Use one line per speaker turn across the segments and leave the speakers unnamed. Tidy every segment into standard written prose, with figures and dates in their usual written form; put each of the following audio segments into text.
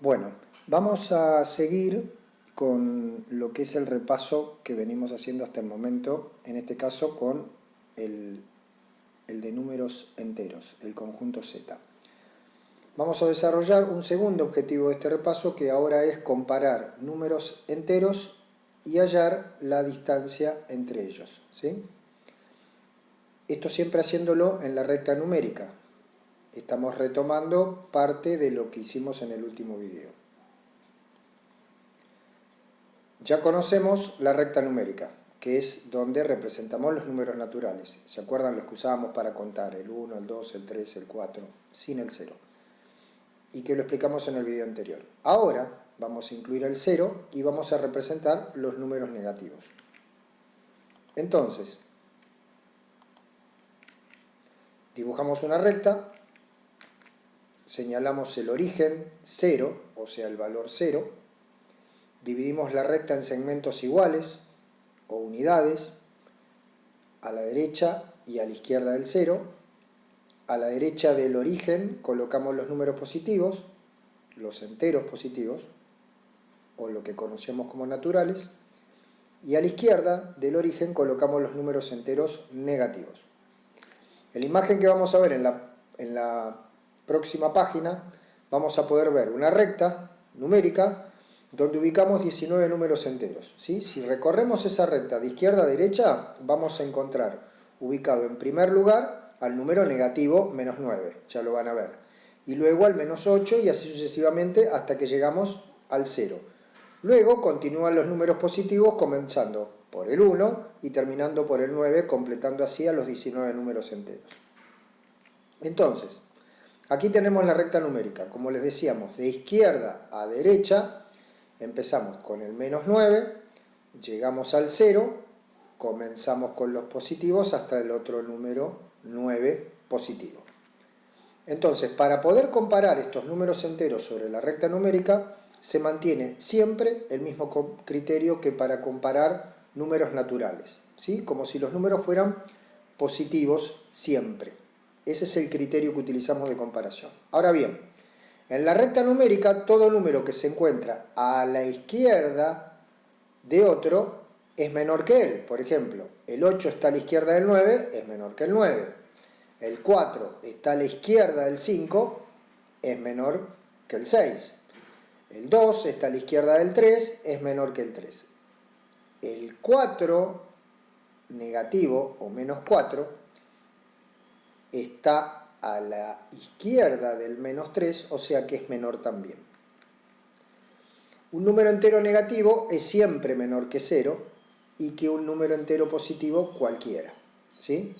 Bueno, vamos a seguir con lo que es el repaso que venimos haciendo hasta el momento, en este caso con el de números enteros, el conjunto Z. Vamos a desarrollar un segundo objetivo de este repaso, que ahora es comparar números enteros y hallar la distancia entre ellos, ¿sí? Esto siempre haciéndolo en la recta numérica. Estamos retomando parte de lo que hicimos en el último video. Ya conocemos la recta numérica, que es donde representamos los números naturales. ¿Se acuerdan los que usábamos para contar? El 1, el 2, el 3, el 4, sin el 0. Y que lo explicamos en el video anterior. Ahora vamos a incluir el 0 y vamos a representar los números negativos. Entonces, dibujamos una recta, señalamos el origen 0, o sea el valor 0, dividimos la recta en segmentos iguales o unidades, a la derecha y a la izquierda del 0. A la derecha del origen colocamos los números positivos, los enteros positivos, o lo que conocemos como naturales, y a la izquierda del origen colocamos los números enteros negativos. En la imagen que vamos a ver en la próxima página, vamos a poder ver una recta numérica donde ubicamos 19 números enteros, ¿sí? Si recorremos esa recta de izquierda a derecha, vamos a encontrar ubicado en primer lugar al número negativo menos 9, ya lo van a ver, y luego al menos 8 y así sucesivamente hasta que llegamos al 0. Luego continúan los números positivos comenzando por el 1 y terminando por el 9, completando así a los 19 números enteros. Entonces, aquí tenemos la recta numérica, como les decíamos, de izquierda a derecha. Empezamos con el menos 9, llegamos al 0, comenzamos con los positivos hasta el otro número 9 positivo. Entonces, para poder comparar estos números enteros sobre la recta numérica, se mantiene siempre el mismo criterio que para comparar números naturales, ¿sí? Como si los números fueran positivos siempre. Ese es el criterio que utilizamos de comparación. Ahora bien, en la recta numérica, todo número que se encuentra a la izquierda de otro es menor que él. Por ejemplo, el 8 está a la izquierda del 9, es menor que el 9. El 4 está a la izquierda del 5, es menor que el 6. El 2 está a la izquierda del 3, es menor que el 3. El 4 negativo o menos 4 está a la izquierda del menos 3, o sea que es menor también. Un número entero negativo es siempre menor que 0 y que un número entero positivo cualquiera, ¿sí?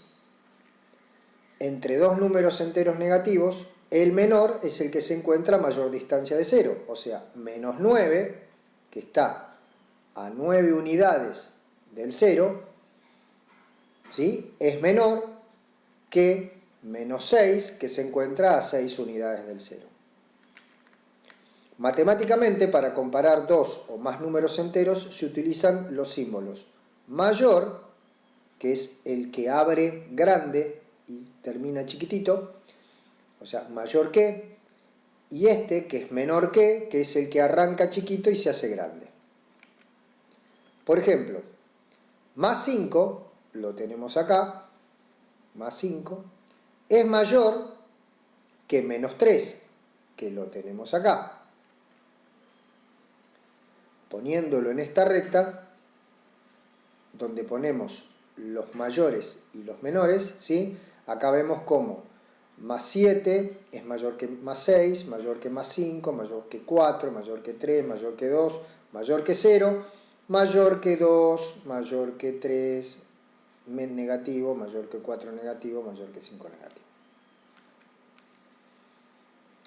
Entre dos números enteros negativos, el menor es el que se encuentra a mayor distancia de 0, o sea, menos 9, que está a 9 unidades del 0, ¿sí? Es menor que menos 6, que se encuentra a 6 unidades del 0. Matemáticamente, para comparar dos o más números enteros, se utilizan los símbolos mayor, que es el que abre grande y termina chiquitito, o sea, mayor que, y este, que es menor que es el que arranca chiquito y se hace grande. Por ejemplo, más 5, lo tenemos acá, más 5, es mayor que menos 3, que lo tenemos acá. Poniéndolo en esta recta, donde ponemos los mayores y los menores, ¿sí? Acá vemos cómo más 7 es mayor que más 6, mayor que más 5, mayor que 4, mayor que 3, mayor que 2, mayor que 0, mayor que 2, mayor que 3, negativo, mayor que 4 negativo, mayor que 5 negativo.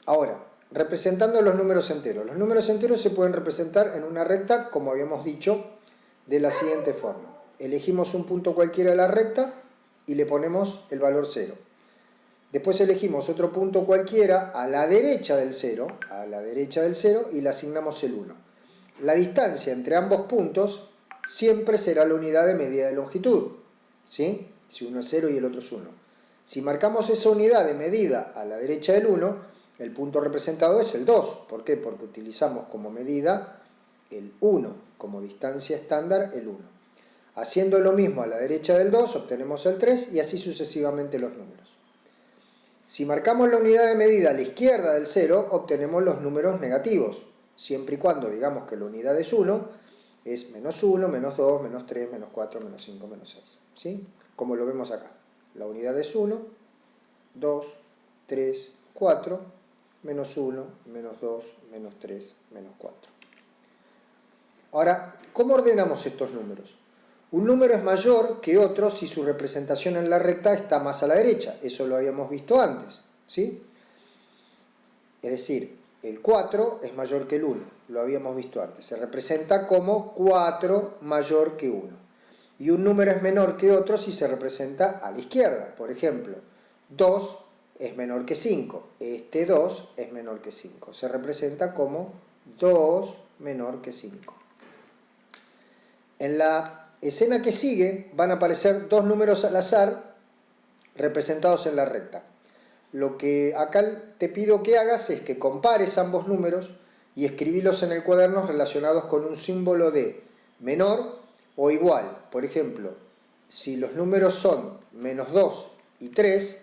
Ahora, representando los números enteros. Los números enteros se pueden representar en una recta, como habíamos dicho, de la siguiente forma. Elegimos un punto cualquiera de la recta y le ponemos el valor 0. Después elegimos otro punto cualquiera a la derecha del 0, y le asignamos el 1. La distancia entre ambos puntos siempre será la unidad de medida de longitud, ¿sí? Si uno es 0 y el otro es 1. Si marcamos esa unidad de medida a la derecha del 1, el punto representado es el 2. ¿Por qué? Porque utilizamos como medida el 1, como distancia estándar el 1. Haciendo lo mismo a la derecha del 2 obtenemos el 3 y así sucesivamente los números. Si marcamos la unidad de medida a la izquierda del 0 obtenemos los números negativos, siempre y cuando digamos que la unidad es 1, es menos 1, menos 2, menos 3, menos 4, menos 5, menos 6. ¿Sí? Como lo vemos acá. La unidad es 1, 2, 3, 4, menos 1, menos 2, menos 3, menos 4. Ahora, ¿cómo ordenamos estos números? Un número es mayor que otro si su representación en la recta está más a la derecha. Eso lo habíamos visto antes, ¿sí? Es decir, el 4 es mayor que el 1. Lo habíamos visto antes. Se representa como 4 mayor que 1. Y un número es menor que otro si se representa a la izquierda. Por ejemplo, 2 es menor que 5. Este 2 es menor que 5. Se representa como 2 menor que 5. En la escena que sigue van a aparecer dos números al azar representados en la recta. Lo que acá te pido que hagas es que compares ambos números y escribirlos en el cuaderno relacionados con un símbolo de menor o igual. Por ejemplo, si los números son menos 2 y 3,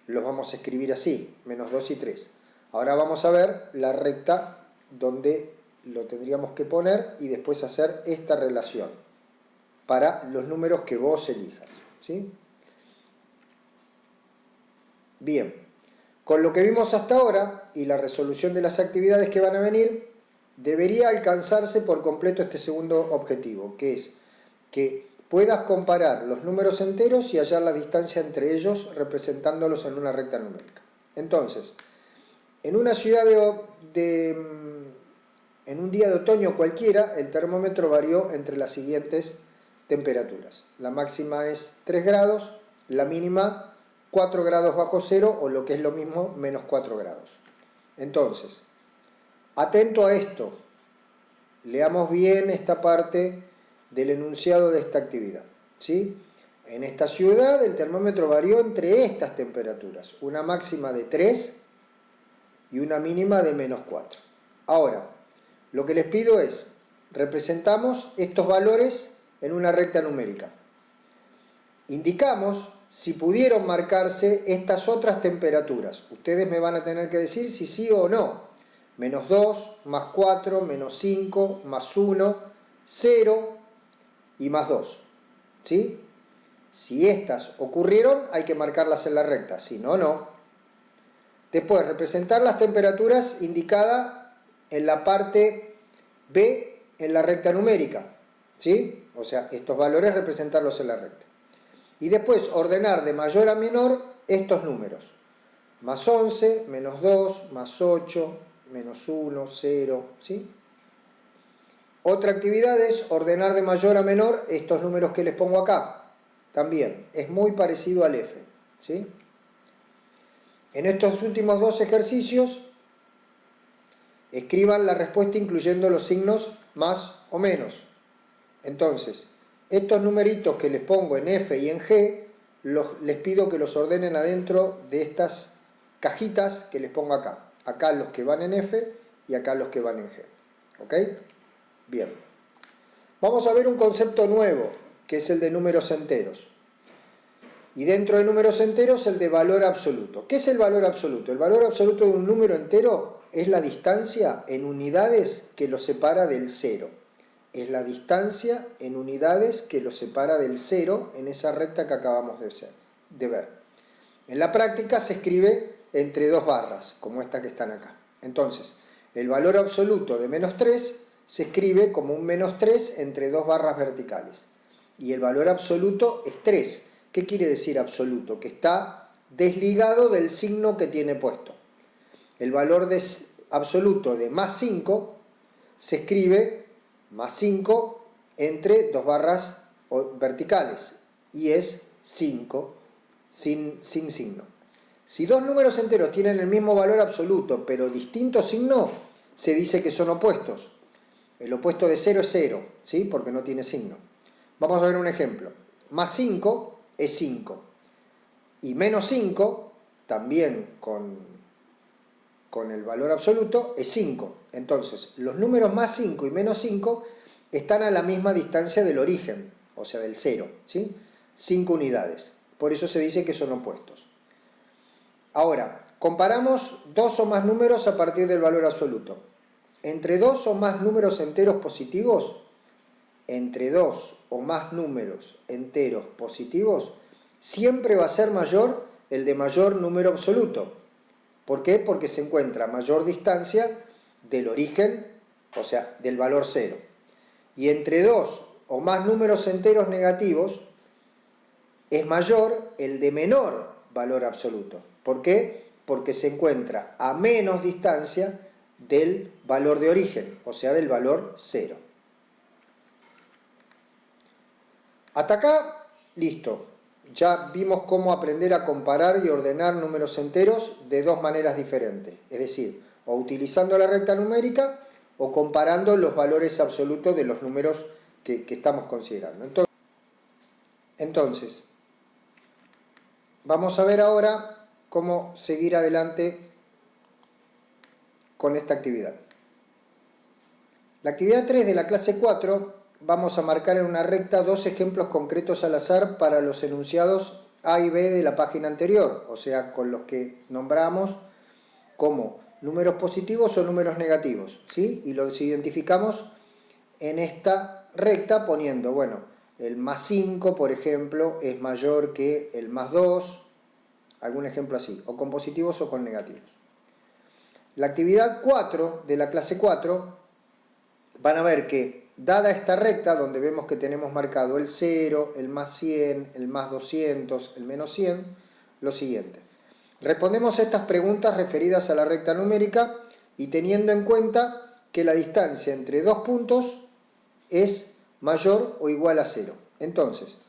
los vamos a escribir así, menos 2 y 3. Ahora vamos a ver la recta donde lo tendríamos que poner y después hacer esta relación para los números que vos elijas, ¿sí? Bien, con lo que vimos hasta ahora y la resolución de las actividades que van a venir, debería alcanzarse por completo este segundo objetivo, que es que puedas comparar los números enteros y hallar la distancia entre ellos representándolos en una recta numérica. Entonces, en una ciudad en un día de otoño cualquiera, el termómetro varió entre las siguientes temperaturas. La máxima es 3 grados, la mínima 4 grados bajo cero o lo que es lo mismo, menos 4 grados. Entonces, atento a esto, leamos bien esta parte del enunciado de esta actividad, ¿sí? En esta ciudad el termómetro varió entre estas temperaturas, una máxima de 3 y una mínima de menos 4. Ahora, lo que les pido es, representamos estos valores en una recta numérica. Indicamos si pudieron marcarse estas otras temperaturas. Ustedes me van a tener que decir si sí o no. Menos 2, más 4, menos 5, más 1, 0 y más 2. ¿Sí? Si estas ocurrieron, hay que marcarlas en la recta. Si no, no. Después, representar las temperaturas indicadas en la parte B en la recta numérica. ¿Sí? O sea, estos valores representarlos en la recta. Y después ordenar de mayor a menor estos números. Más 11, menos 2, más 8, menos 1, 0, ¿sí? Otra actividad es ordenar de mayor a menor estos números que les pongo acá. También es muy parecido al F, ¿sí? En estos últimos dos ejercicios, escriban la respuesta incluyendo los signos más o menos. Entonces, estos numeritos que les pongo en F y en G, les pido que los ordenen adentro de estas cajitas que les pongo acá. Acá los que van en F y acá los que van en G. ¿Ok? Bien. Vamos a ver un concepto nuevo, que es el de números enteros. Y dentro de números enteros, el de valor absoluto. ¿Qué es el valor absoluto? El valor absoluto de un número entero es la distancia en unidades que lo separa del cero. Es la distancia en unidades que lo separa del cero en esa recta que acabamos de ver. En la práctica se escribe entre dos barras, como esta que están acá. Entonces, el valor absoluto de menos 3 se escribe como un menos 3 entre dos barras verticales. Y el valor absoluto es 3. ¿Qué quiere decir absoluto? Que está desligado del signo que tiene puesto. El valor absoluto de más 5 se escribe más 5 entre dos barras verticales y es 5 sin signo. Si dos números enteros tienen el mismo valor absoluto pero distinto signo, se dice que son opuestos. El opuesto de 0 es 0, ¿sí? Porque no tiene signo. Vamos a ver un ejemplo. Más 5 es 5 y menos 5, también con con el valor absoluto es 5. Entonces, los números más 5 y menos 5 están a la misma distancia del origen, o sea, del 0, ¿sí? 5 unidades. Por eso se dice que son opuestos. Ahora, comparamos dos o más números a partir del valor absoluto. Entre dos o más números enteros positivos, siempre va a ser mayor el de mayor número absoluto. ¿Por qué? Porque se encuentra a mayor distancia del origen, o sea, del valor 0. Y entre dos o más números enteros negativos, es mayor el de menor valor absoluto. ¿Por qué? Porque se encuentra a menos distancia del valor de origen, o sea, del valor 0. Hasta acá, listo. Ya vimos cómo aprender a comparar y ordenar números enteros de dos maneras diferentes. Es decir, o utilizando la recta numérica o comparando los valores absolutos de los números que estamos considerando. Entonces, vamos a ver ahora cómo seguir adelante con esta actividad. La actividad 3 de la clase 4, vamos a marcar en una recta dos ejemplos concretos al azar para los enunciados A y B de la página anterior, o sea, con los que nombramos como números positivos o números negativos, ¿sí? Y los identificamos en esta recta poniendo, bueno, el más 5, por ejemplo, es mayor que el más 2, algún ejemplo así, o con positivos o con negativos. La actividad 4 de la clase 4, van a ver que, dada esta recta, donde vemos que tenemos marcado el 0, el más 100, el más 200, el menos 100, lo siguiente. Respondemos estas preguntas referidas a la recta numérica y teniendo en cuenta que la distancia entre dos puntos es mayor o igual a 0. Entonces,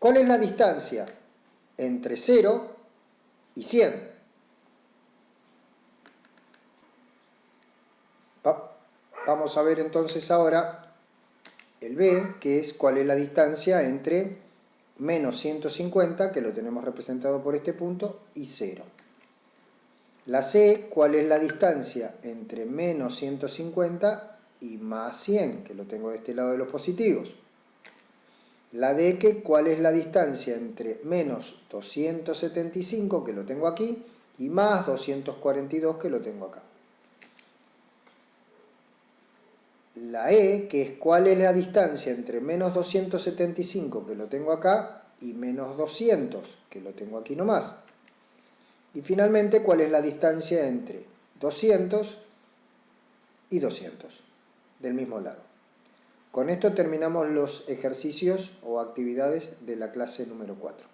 ¿cuál es la distancia entre 0 y 100? Vamos a ver entonces ahora el B, que es cuál es la distancia entre menos 150, que lo tenemos representado por este punto, y 0. La C, cuál es la distancia entre menos 150 y más 100, que lo tengo de este lado de los positivos. La D, que cuál es la distancia entre menos 275, que lo tengo aquí, y más 242, que lo tengo acá. La E, que es cuál es la distancia entre menos 275, que lo tengo acá, y menos 200, que lo tengo aquí nomás. Y finalmente, cuál es la distancia entre 200 y 200, del mismo lado. Con esto terminamos los ejercicios o actividades de la clase número 4.